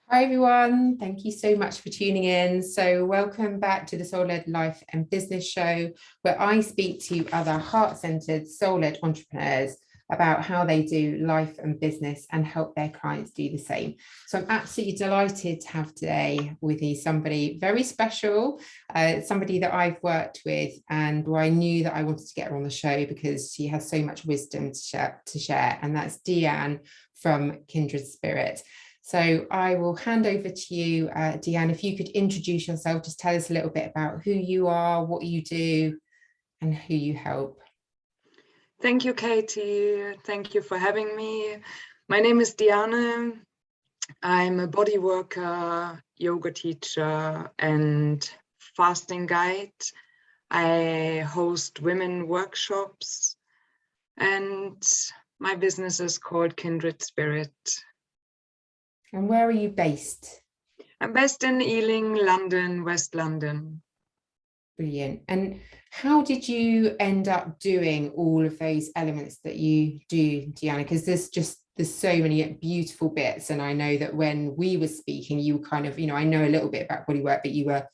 Hi everyone, thank you so much for tuning in. So welcome back to the Soul-Led Life and Business Show, where I speak to other heart-centered, soul-led entrepreneurs about how they do life and business and help their clients do the same. So I'm absolutely delighted to have today with me somebody very special, somebody that I've worked with and where I knew that I wanted to get her on the show because she has so much wisdom to share, and that's Diane from Kindred Spirit. So I will hand over to you, Diane, if you could introduce yourself, just tell us a little bit about who you are, what you do, and who you help. Thank you, Katie. Thank you for having me. My name is Diane. I'm a bodyworker, yoga teacher, and fasting guide. I host women workshops, and my business is called Kindred Spirit. And where are you based? I'm based in Ealing, London, West London. Brilliant. And how did you end up doing all of those elements that you do, Diana? Because there's so many beautiful bits. And I know that when we were speaking, you kind of, I know a little bit about bodywork, but you were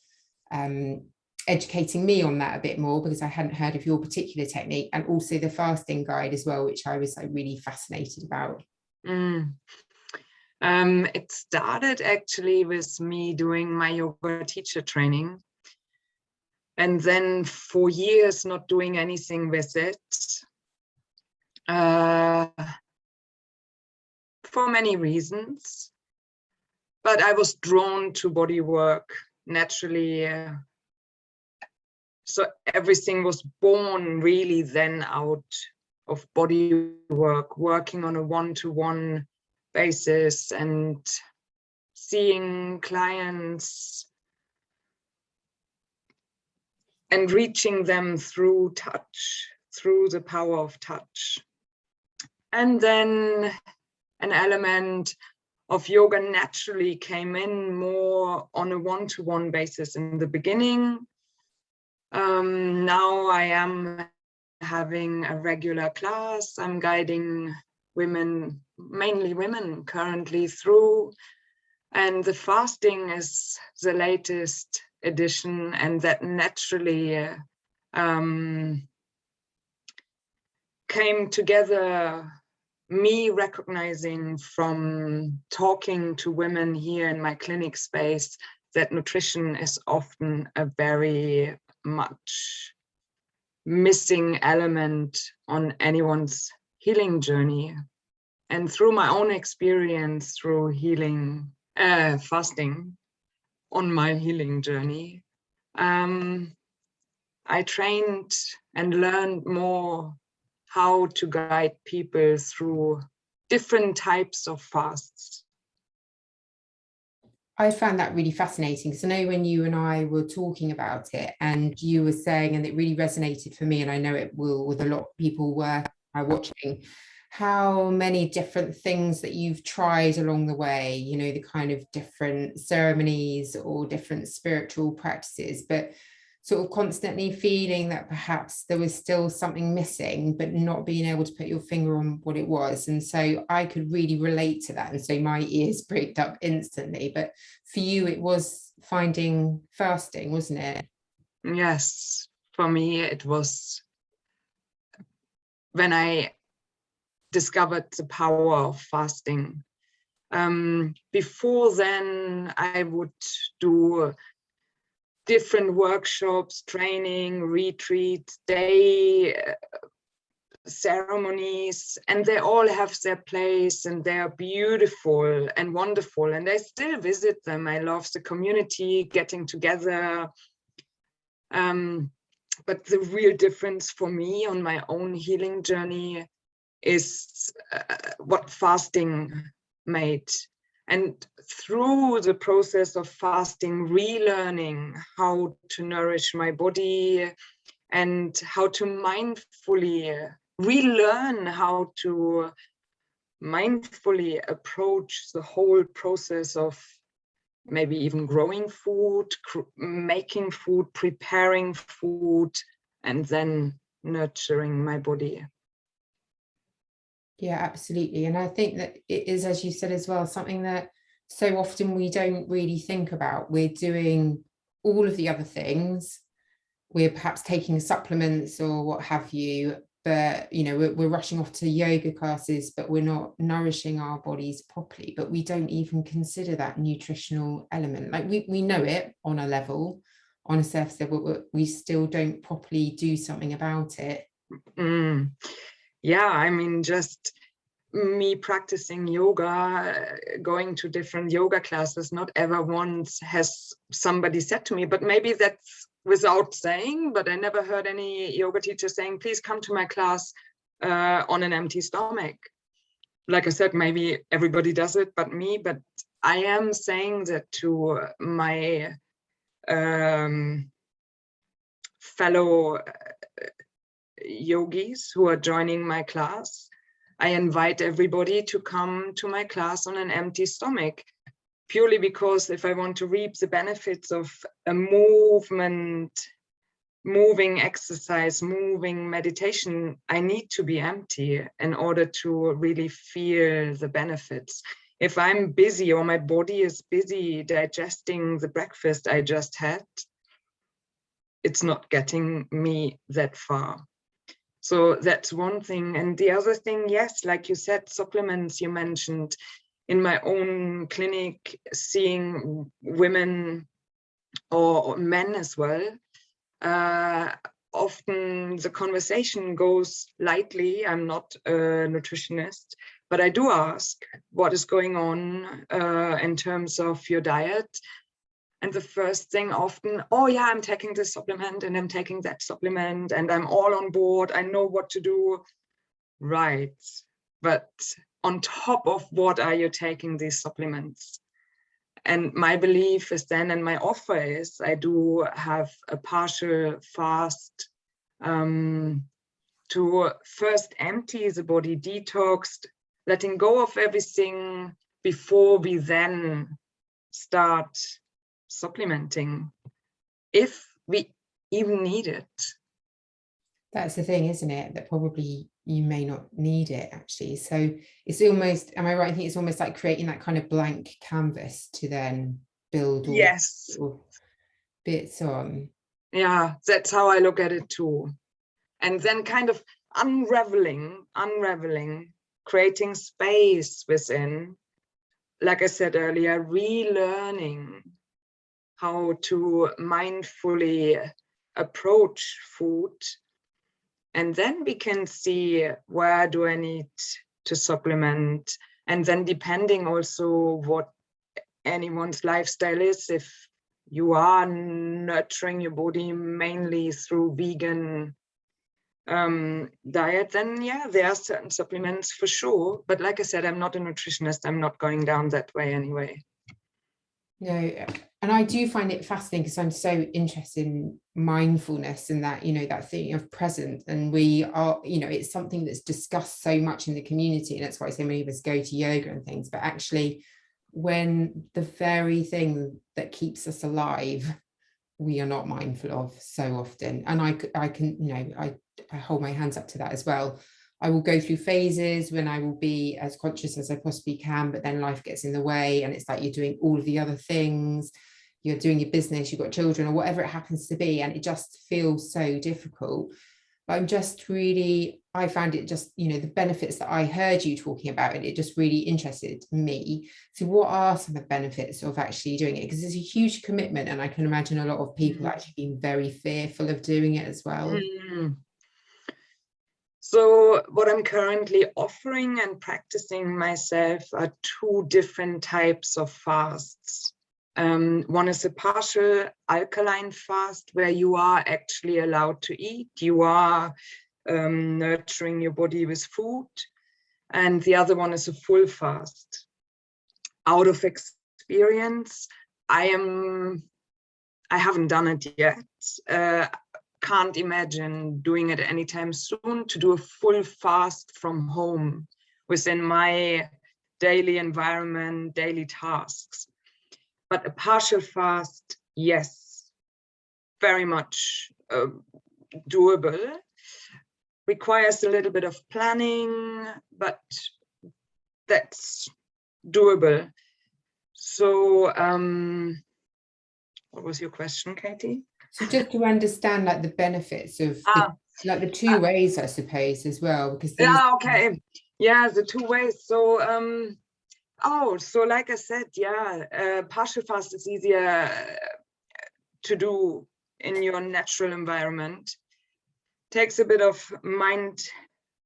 educating me on that a bit more because I hadn't heard of your particular technique, and also the fasting guide as well, which I was really fascinated about. It started actually with me doing my yoga teacher training, and then for years not doing anything with it, for many reasons. But I was drawn to bodywork naturally. So everything was born really then out of bodywork, working on a one-to-one basis and seeing clients and reaching them through touch, through the power of touch. And then an element of yoga naturally came in more on a one-to-one basis in the beginning. Now I am having a regular class. I'm guiding women, mainly women currently through, and the fasting is the latest edition, and that naturally came together, me recognizing from talking to women here in my clinic space that nutrition is often a very much missing element on anyone's healing journey. And through my own experience through healing, fasting on my healing journey, I trained and learned more how to guide people through different types of fasts. I found that really fascinating because I know when you and I were talking about it and you were saying, and it really resonated for me, and I know it will with a lot of people watching, how many different things that you've tried along the way, the kind of different ceremonies or different spiritual practices, but sort of constantly feeling that perhaps there was still something missing, but not being able to put your finger on what it was. And so I could really relate to that. And so my ears pricked up instantly. But for you, it was finding fasting, wasn't it? Yes, for me, it was when I discovered the power of fasting. Before then, I would do different workshops, training, retreats, day ceremonies, and they all have their place and they are beautiful and wonderful, and I still visit them. I love the community, getting together. But the real difference for me on my own healing journey is what fasting made. And through the process of fasting, relearning how to nourish my body and how to mindfully relearn how to mindfully approach the whole process of maybe even growing food, making food, preparing food, and then nurturing my body. Yeah, absolutely. And I think that it is, as you said as well, something that so often we don't really think about, we're doing all of the other things, we're perhaps taking supplements or what have you, but you know, we're rushing off to yoga classes, but we're not nourishing our bodies properly, but we don't even consider that nutritional element. Like we know it on a level, on a surface level, but we still don't properly do something about it. Yeah, I mean, just me practicing yoga, going to different yoga classes, not ever once has somebody said to me, but maybe that's without saying, but I never heard any yoga teacher saying, please come to my class on an empty stomach. Like I said, maybe everybody does it but me, but I am saying that to my fellow yogis who are joining my class. I invite everybody to come to my class on an empty stomach, purely because if I want to reap the benefits of a moving exercise, moving meditation, I need to be empty in order to really feel the benefits. If I'm busy or my body is busy digesting the breakfast I just had, it's not getting me that far. So that's one thing. And the other thing, yes, like you said, supplements you mentioned. In my own clinic, seeing women or men as well, often the conversation goes lightly. I'm not a nutritionist, but I do ask what is going on in terms of your diet. And the first thing often, oh yeah, I'm taking this supplement and I'm taking that supplement and I'm all on board. I know what to do. Right. But on top of what are you taking these supplements? And my belief is then, and my offer is, I do have a partial fast to first empty the body, detox, letting go of everything before we then start supplementing, if we even need it. That's the thing, isn't it? That probably you may not need it actually. So it's almost, am I right? I think it's almost like creating that kind of blank canvas to then build all Yes. bits on. Yeah, that's how I look at it too. And then kind of unraveling, creating space within, like I said earlier, relearning how to mindfully approach food. And then we can see, where do I need to supplement? And then depending also what anyone's lifestyle is, if you are nurturing your body mainly through vegan diet, then yeah, there are certain supplements for sure. But like I said, I'm not a nutritionist. I'm not going down that way anyway. No, and I do find it fascinating because I'm so interested in mindfulness and that, you know, that thing of present. And we are, you know, it's something that's discussed so much in the community. And that's why so many of us go to yoga and things. But actually, when the very thing that keeps us alive, we are not mindful of so often. And I can, you know, I hold my hands up to that as well. I will go through phases when I will be as conscious as I possibly can, but then life gets in the way and it's like you're doing all of the other things, you're doing your business, you've got children or whatever it happens to be, and it just feels so difficult. But I'm just really, I found it just, you know, the benefits that I heard you talking about, and it just really interested me. So what are some of the benefits of actually doing it? Because it's a huge commitment, and I can imagine a lot of people actually being very fearful of doing it as well. So what I'm currently offering and practicing myself are two different types of fasts. One is a partial alkaline fast, where you are actually allowed to eat. You are nurturing your body with food. And the other one is a full fast. Out of experience, I haven't done it yet. Can't imagine doing it anytime soon, to do a full fast from home within my daily environment, daily tasks. But a partial fast, yes, very much doable. Requires a little bit of planning, but that's doable. So what was your question, Katie? So just to understand like the benefits of like the two ways, I suppose, as well, because these. Yeah, okay. Yeah, the two ways. So so like I said, yeah, partial fast is easier to do in your natural environment. Takes a bit of mind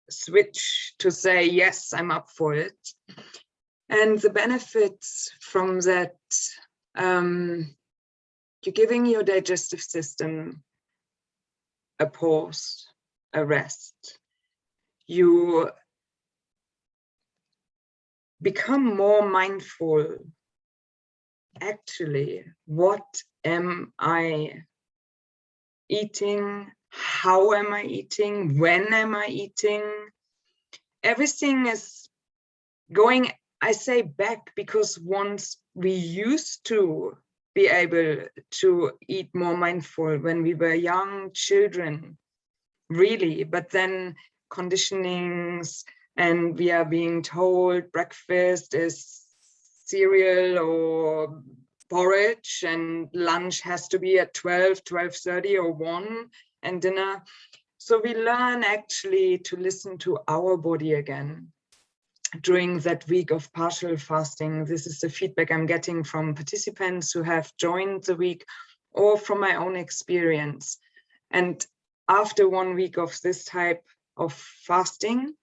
switch to say, yes, I'm up for it. And the benefits from that, you're giving your digestive system a pause, a rest. You become more mindful. Actually, what am I eating? How am I eating? When am I eating? Everything is going, I say, back, because once we used to be able to eat more mindful when we were young children, really, but then conditionings, and we are being told breakfast is cereal or porridge, and lunch has to be at 12, 12:30 or 1, and dinner. So we learn actually to listen to our body again during that week of partial fasting. This is the feedback I'm getting from participants who have joined the week, or from my own experience. And after 1 week of this type of fasting,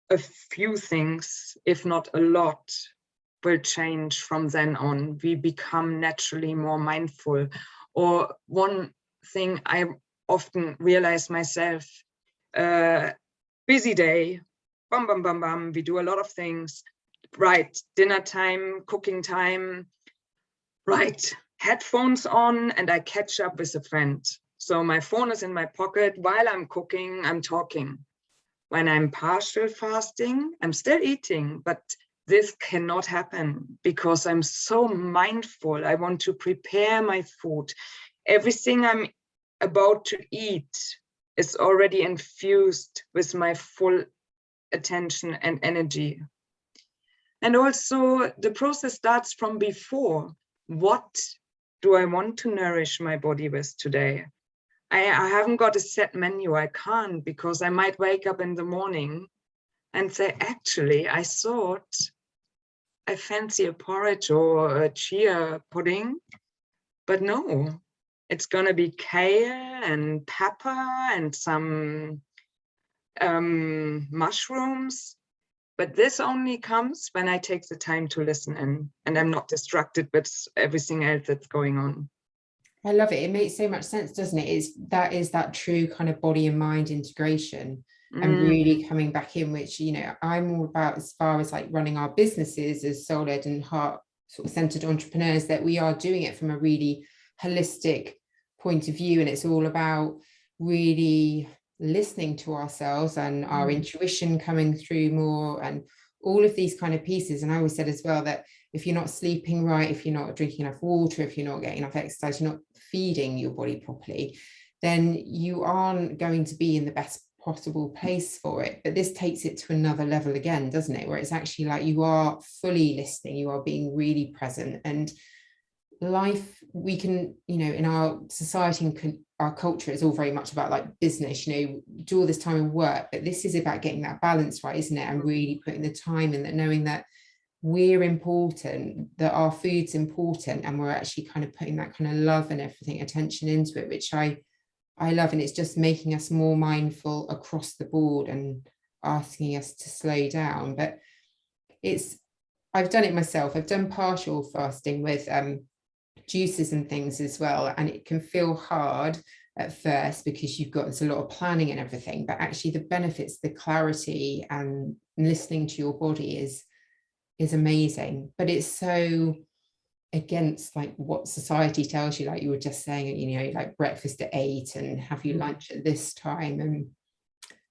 a few things, if not a lot, will change from then on. We become naturally more mindful. Or one thing I often realize myself, busy day, bam, bam, bam, bam, we do a lot of things, right? Dinner time, cooking time, right? Headphones on, and I catch up with a friend. So my phone is in my pocket. While I'm cooking, I'm talking. When I'm partial fasting, I'm still eating, but this cannot happen because I'm so mindful. I want to prepare my food. Everything I'm about to eat is already infused with my full attention and energy. And also the process starts from before. What do I want to nourish my body with today? I haven't got a set menu. I can't, because I might wake up in the morning and say, actually, I thought I fancy a porridge or a chia pudding, but no, it's going to be kale and pepper and some mushrooms. But this only comes when I take the time to listen in, and I'm not distracted with everything else that's going on. I love it. It makes so much sense, doesn't it? That is that true kind of body and mind integration, and really coming back in, which, you know, I'm all about as far as like running our businesses as soul-led and heart sort of centered entrepreneurs, that we are doing it from a really holistic point of view. And it's all about really listening to ourselves and our intuition coming through more, and all of these kind of pieces. And I always said as well that if you're not sleeping right, if you're not drinking enough water, if you're not getting enough exercise, you're not feeding your body properly, then you aren't going to be in the best possible place for it. But this takes it to another level again, doesn't it? Where it's actually like you are fully listening, you are being really present. And life, we can, you know, in our society and our culture, is all very much about like business, you know, do all this time in work, but this is about getting that balance right, isn't it? And really putting the time in, that knowing that we're important, that our food's important, and we're actually kind of putting that kind of love and everything, attention into it, which I love. And it's just making us more mindful across the board and asking us to slow down. But I've done it myself. I've done partial fasting with juices and things as well, and it can feel hard at first because there's a lot of planning and everything, but actually the benefits, the clarity and listening to your body is amazing. But it's so against like what society tells you, like you were just saying, you know, like breakfast at 8 and have your lunch at this time. And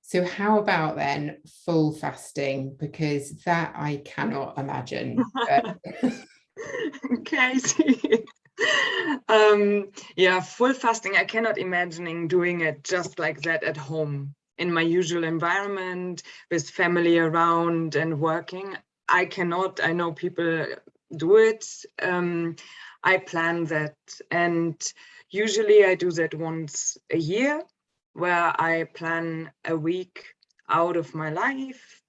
so how about then full fasting? Because that I cannot imagine. Katie. Yeah, full fasting, I cannot imagine doing it just like that at home in my usual environment with family around and working. I cannot. I know people do it. I plan that, and usually I do that once a year, where I plan a week out of my life,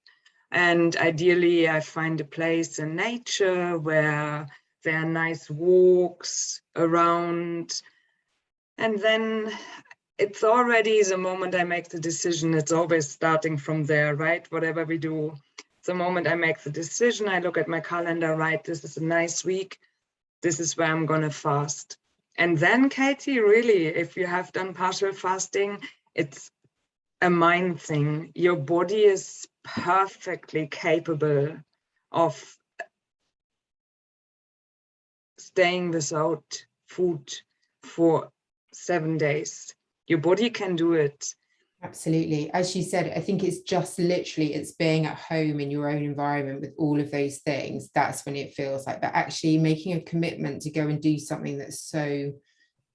and ideally I find a place in nature where there are nice walks around, and then it's already the moment I make the decision. It's always starting from there, right? Whatever we do, the moment I make the decision, I look at my calendar, right? This is a nice week. This is where I'm gonna fast. And then, Katie, really, if you have done partial fasting, it's a mind thing. Your body is perfectly capable of staying without food for 7 days. Your body can do it. Absolutely. As you said, I think it's just literally, it's being at home in your own environment with all of those things. That's when it feels like, but actually making a commitment to go and do something that's so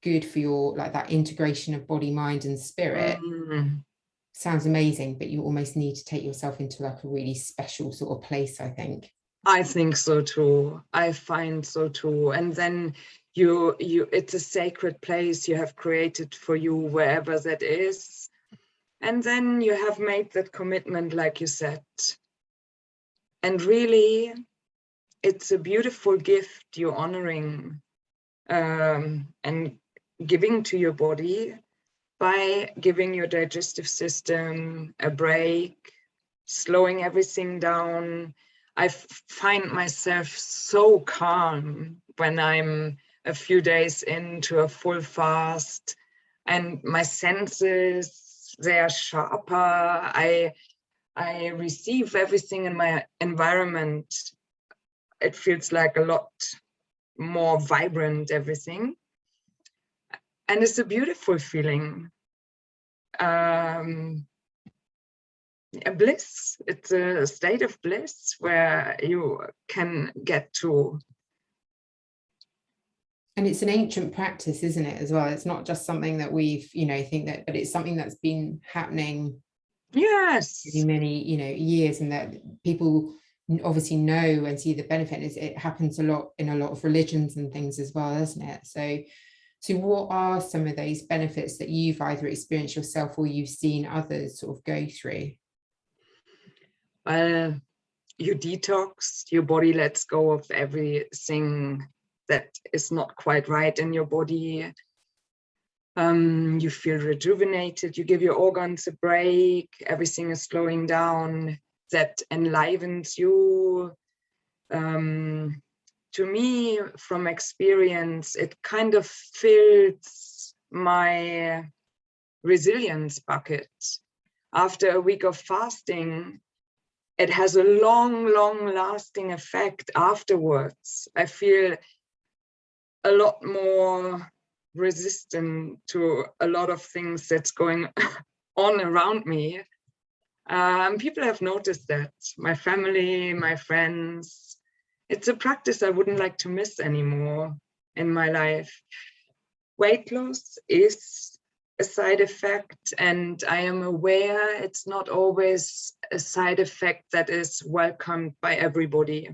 good for your, like that integration of body, mind and spirit sounds amazing, but you almost need to take yourself into like a really special sort of place, I think. I think so too. I find so too. And then it's a sacred place you have created for you, wherever that is. And then you have made that commitment, like you said. And really, it's a beautiful gift you're honoring and giving to your body by giving your digestive system a break, slowing everything down. I find myself so calm when I'm a few days into a full fast, and my senses, they are sharper. I receive everything in my environment. It feels like a lot more vibrant, everything. And it's a beautiful feeling. A bliss. It's a state of bliss where you can get to. And it's an ancient practice, isn't it, as well? It's not just something that we've, think that, but it's something that's been happening Yes, many, years, and that people obviously know and see the benefit. It happens a lot in a lot of religions and things as well, isn't it? So what are some of those benefits that you've either experienced yourself or you've seen others sort of go through? Well, you detox, your body lets go of everything that is not quite right in your body. You feel rejuvenated, you give your organs a break, everything is slowing down, that enlivens you. To me, from experience, it kind of fills my resilience bucket. After a week of fasting, it has a long lasting effect afterwards. I feel a lot more resistant to a lot of things that's going on around me. People have noticed that, my family, my friends. It's a practice I wouldn't like to miss anymore in my life. Weight loss is a side effect, and I am aware it's not always a side effect that is welcomed by everybody.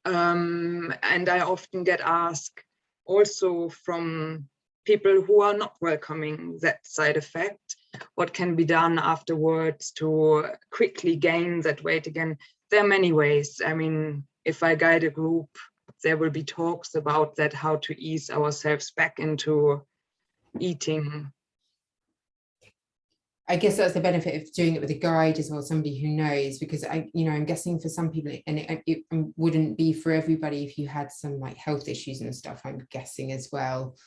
And I often get asked also from people who are not welcoming that side effect, what can be done afterwards to quickly gain that weight again. There are many ways. I mean, if I guide a group, there will be talks about that, how to ease ourselves back into eating. I guess that's the benefit of doing it with a guide as well, somebody who knows, because I'm guessing for some people, and it wouldn't be for everybody if you had some like health issues and stuff, I'm guessing as well.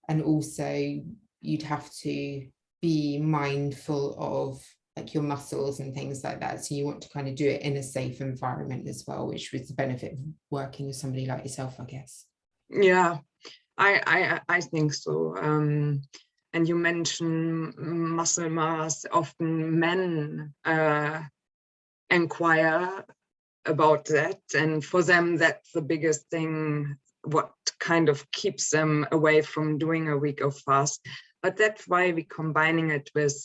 And also you'd have to be mindful of like your muscles and things like that. So you want to kind of do it in a safe environment as well, which was the benefit of working with somebody like yourself, I guess. Yeah, I think so. And you mention muscle mass. Often men inquire about that, and for them that's the biggest thing, what kind of keeps them away from doing a week of fast. But that's why we're combining it with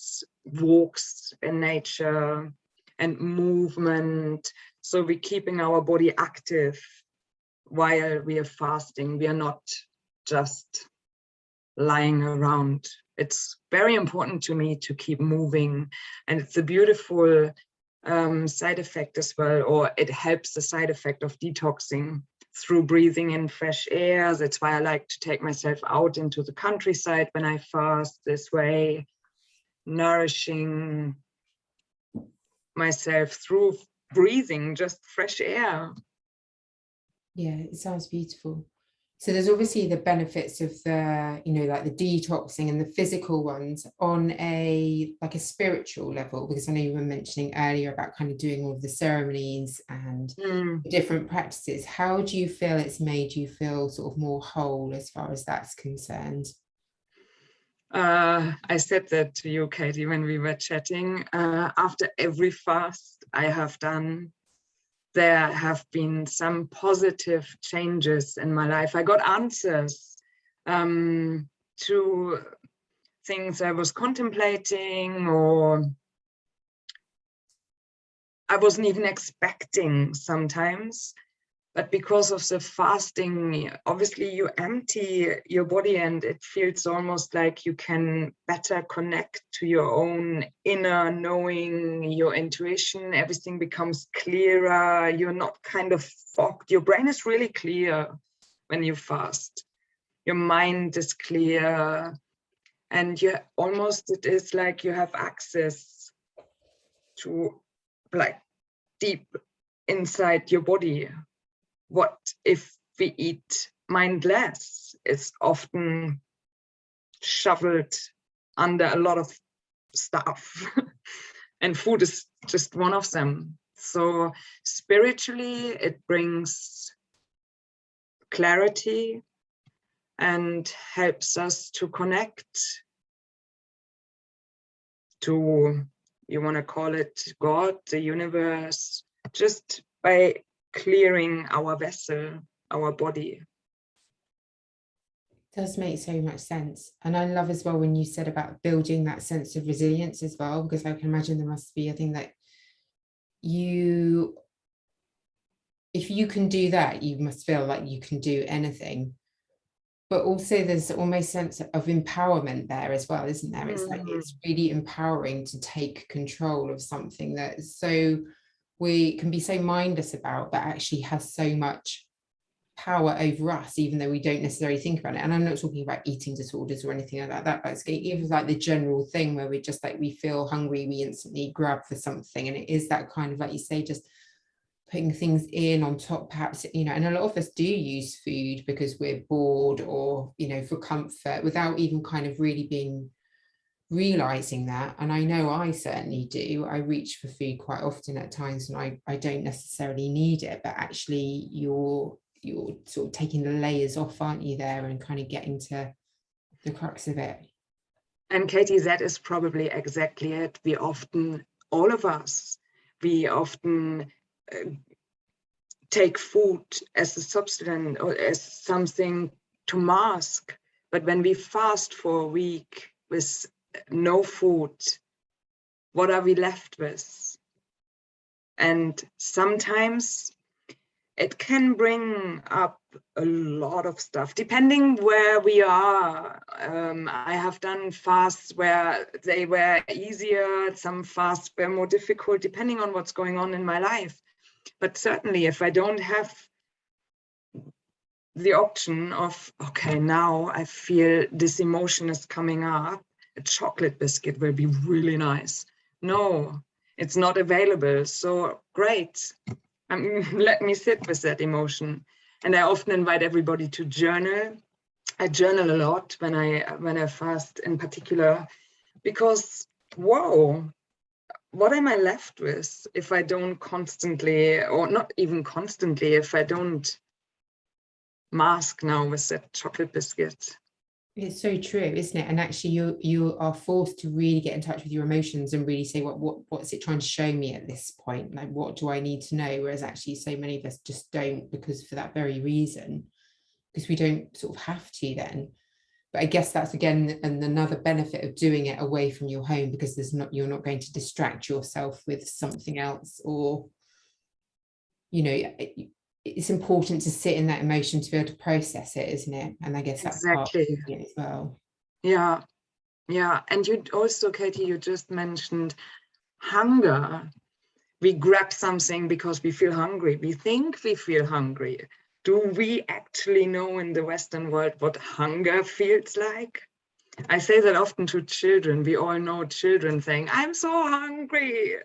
walks in nature and movement, So we're keeping our body active while we are fasting. We are not just lying around. It's very important to me to keep moving, and it's a beautiful side effect as well, or it helps the side effect of detoxing through breathing in fresh air. That's why I like to take myself out into the countryside when I fast, this way, nourishing myself through breathing just fresh air. Yeah, it sounds beautiful. So there's obviously the benefits of the, like the detoxing and the physical ones on a spiritual level, because I know you were mentioning earlier about kind of doing all of the ceremonies and different practices. How do you feel it's made you feel sort of more whole as far as that's concerned? I said that to you, Katie, when we were chatting. After every fast I have done, there have been some positive changes in my life. I got answers to things I was contemplating, or I wasn't even expecting sometimes. But because of the fasting, obviously you empty your body and it feels almost like you can better connect to your own inner knowing, your intuition. Everything becomes clearer. You're not kind of fogged. Your brain is really clear when you fast. Your mind is clear. And you almost, it is like you have access to like deep inside your body. What if we eat mindless? It's often shoveled under a lot of stuff and food is just one of them. So spiritually, it brings clarity and helps us to connect to, you want to call it God, the universe, just by clearing our vessel, our body. Does make so much sense. And I love as well when you said about building that sense of resilience as well, because I can imagine there must be a thing that if you can do that, you must feel like you can do anything. But also there's almost sense of empowerment there as well, isn't there? It's like it's really empowering to take control of something that so we can be so mindless about, but actually has so much power over us, even though we don't necessarily think about it. And I'm not talking about eating disorders or anything like that, but it's even like the general thing where we're just like, we feel hungry, we instantly grab for something. And it is that kind of, like you say, just putting things in on top, perhaps, and a lot of us do use food because we're bored or, for comfort, without even kind of really realizing that. And I know I certainly do. I reach for food quite often at times and I don't necessarily need it, but actually you're sort of taking the layers off, aren't you, there, and kind of getting to the crux of it. And Katie, that is probably exactly it. All of us, we often take food as a substance or as something to mask. But when we fast for a week with no food, what are we left with? And sometimes it can bring up a lot of stuff, depending where we are. I have done fasts where they were easier, some fasts were more difficult, depending on what's going on in my life. But certainly if I don't have the option of, okay, now I feel this emotion is coming up, a chocolate biscuit will be really nice. No, it's not available. So great. Let me sit with that emotion. And I often invite everybody to journal. I journal a lot when I fast in particular, because whoa, what am I left with if I don't constantly, or not even constantly, if I don't mask now with that chocolate biscuit? It's so true, isn't it? And actually you are forced to really get in touch with your emotions and really say, what's it trying to show me at this point? Like, what do I need to know? Whereas actually so many of us just don't, because for that very reason, because we don't sort of have to then. But I guess that's again another benefit of doing it away from your home, because you're not going to distract yourself with something else or you know, it's important to sit in that emotion to be able to process it, isn't it? And I guess that's part of Exactly. it as well. Yeah. Yeah. And you also, Katie, you just mentioned hunger. We grab something because we feel hungry. We think we feel hungry. Do we actually know in the Western world what hunger feels like? I say that often to children. We all know children saying, I'm so hungry.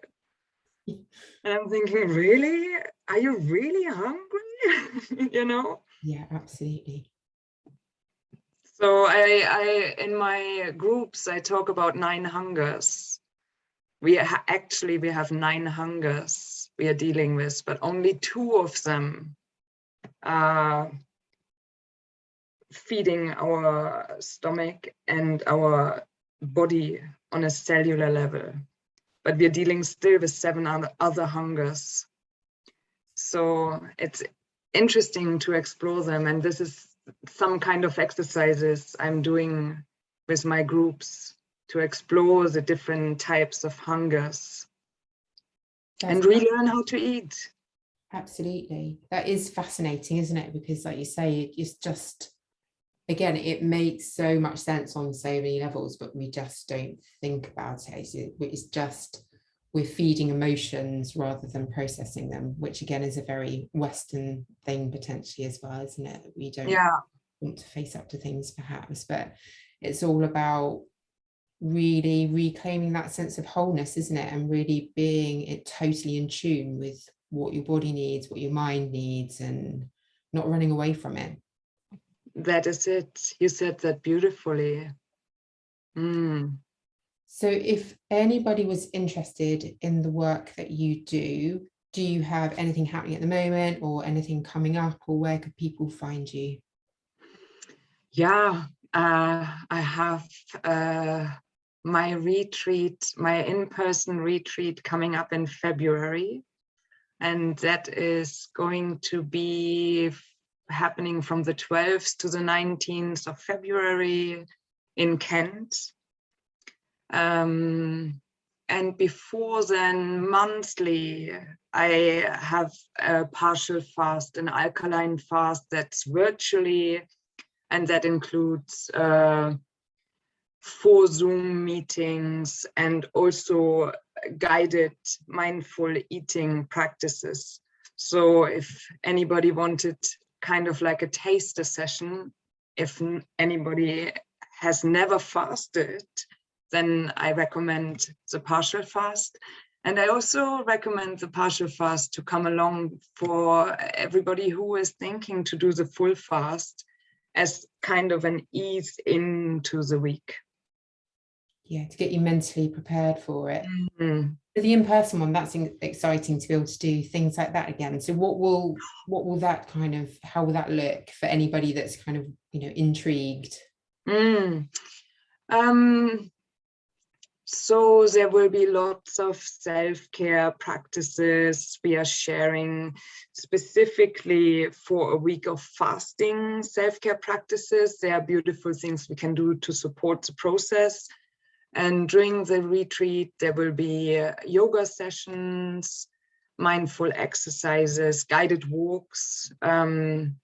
And I'm thinking, really? Are you really hungry? You know? Yeah, absolutely. So I in my groups, I talk about 9 hungers. We have 9 hungers we are dealing with, but only 2 of them are feeding our stomach and our body on a cellular level. But we're dealing still with 7 other hungers. So it's interesting to explore them. And this is some kind of exercises I'm doing with my groups to explore the different types of hungers and relearn how to eat. Absolutely. That is fascinating, isn't it? Because like you say, it's just, again, it makes so much sense on so many levels, but we just don't think about it. It's just, we're feeding emotions rather than processing them, which again is a very Western thing potentially as well, isn't it? We don't want to face up to things perhaps, but it's all about really reclaiming that sense of wholeness, isn't it? And really being it totally in tune with what your body needs, what your mind needs, and not running away from it. That is it. You said that beautifully. So if anybody was interested in the work that you do you have anything happening at the moment or anything coming up, or where could people find you? Yeah, I have my retreat, my in-person retreat coming up in February. And that is going to be happening from the 12th to the 19th of February in Kent. And before then, monthly, I have a partial fast, an alkaline fast that's virtually, and that includes 4 Zoom meetings and also guided mindful eating practices. So if anybody wanted kind of like a taster session, if anybody has never fasted, then I recommend the partial fast. And I also recommend the partial fast to come along for everybody who is thinking to do the full fast as kind of an ease into the week. Yeah, to get you mentally prepared for it. Mm-hmm. The in-person one, that's exciting to be able to do things like that again. So what will that kind of, how will that look for anybody that's kind of, you know, intrigued? So there will be lots of self-care practices we are sharing specifically for a week of fasting self-care practices. There are beautiful things we can do to support the process. And during the retreat, there will be yoga sessions, mindful exercises, guided walks, and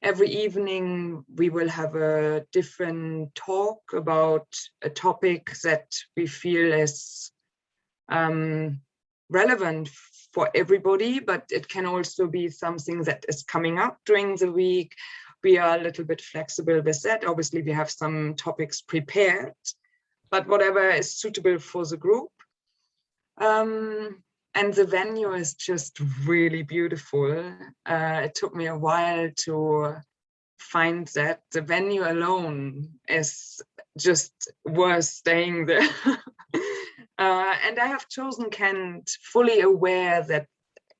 every evening we will have a different talk about a topic that we feel is relevant for everybody, but it can also be something that is coming up during the week. We are a little bit flexible with that. Obviously, we have some topics prepared, but whatever is suitable for the group. And the venue is just really beautiful. It took me a while to find that. The venue alone is just worth staying there. And I have chosen Kent fully aware that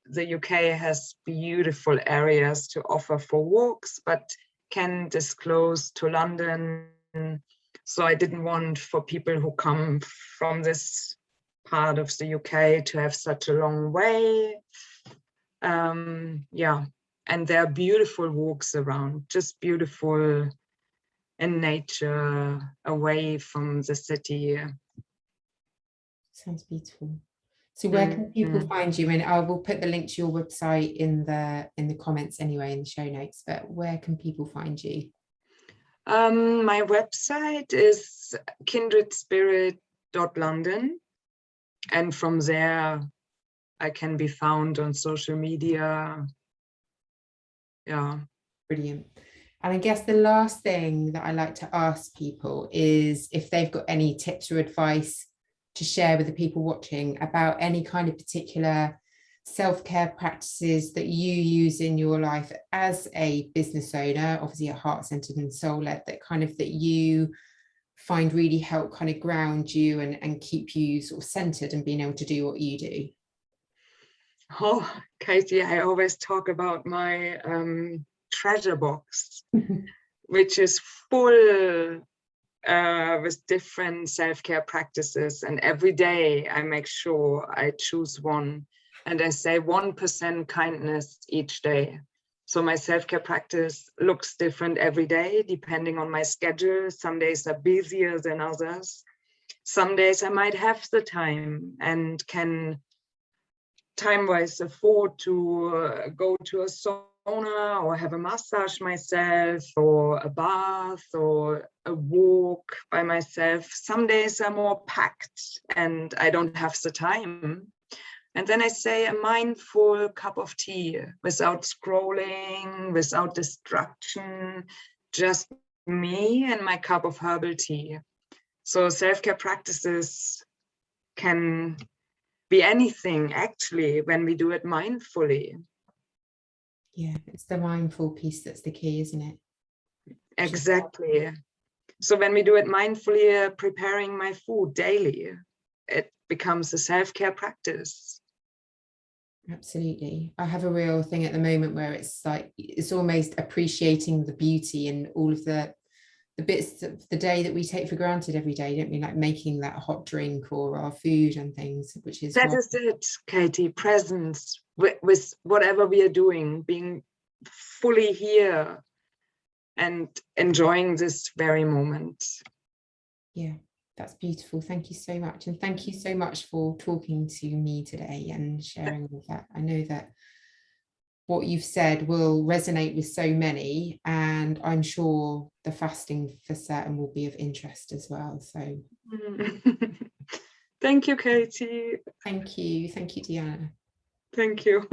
the UK has beautiful areas to offer for walks, but Kent is close to London. So I didn't want for people who come from this part of the UK to have such a long way. Yeah, and there are beautiful walks around, just beautiful in nature, away from the city. Sounds beautiful. So where can people find you? And I will put the link to your website in the comments anyway, in the show notes, but where can people find you? My website is Kindred Spirit London, and from there I can be found on social media. Yeah. Brilliant. And I guess the last thing that I like to ask people is if they've got any tips or advice to share with the people watching about any kind of particular self-care practices that you use in your life as a business owner, obviously a heart-centered and soul-led, that you find really help kind of ground you and keep you sort of centered and being able to do what you do. Oh, Katie, I always talk about my treasure box, which is full with different self-care practices. And every day I make sure I choose one, and I say 1% kindness each day. So my self-care practice looks different every day, depending on my schedule. Some days are busier than others. Some days I might have the time and can time-wise afford to go to a sauna or have a massage myself, or a bath, or a walk by myself. Some days are more packed and I don't have the time. And then I say a mindful cup of tea, without scrolling, without distraction, just me and my cup of herbal tea. So self-care practices can be anything, actually, when we do it mindfully. Yeah, it's the mindful piece that's the key, isn't it? Exactly. So when we do it mindfully, preparing my food daily, it becomes a self-care practice. Absolutely. I have a real thing at the moment where it's like, it's almost appreciating the beauty and all of the bits of the day that we take for granted every day, don't we? Like making that hot drink or our food and things, which is that is it, Katie. Presence with whatever we are doing, being fully here and enjoying this very moment. Yeah, that's beautiful. Thank you so much. And thank you so much for talking to me today and sharing all of that. I know that what you've said will resonate with so many, and I'm sure the fasting for certain will be of interest as well. So thank you, Katie. thank you, Diana. Thank you.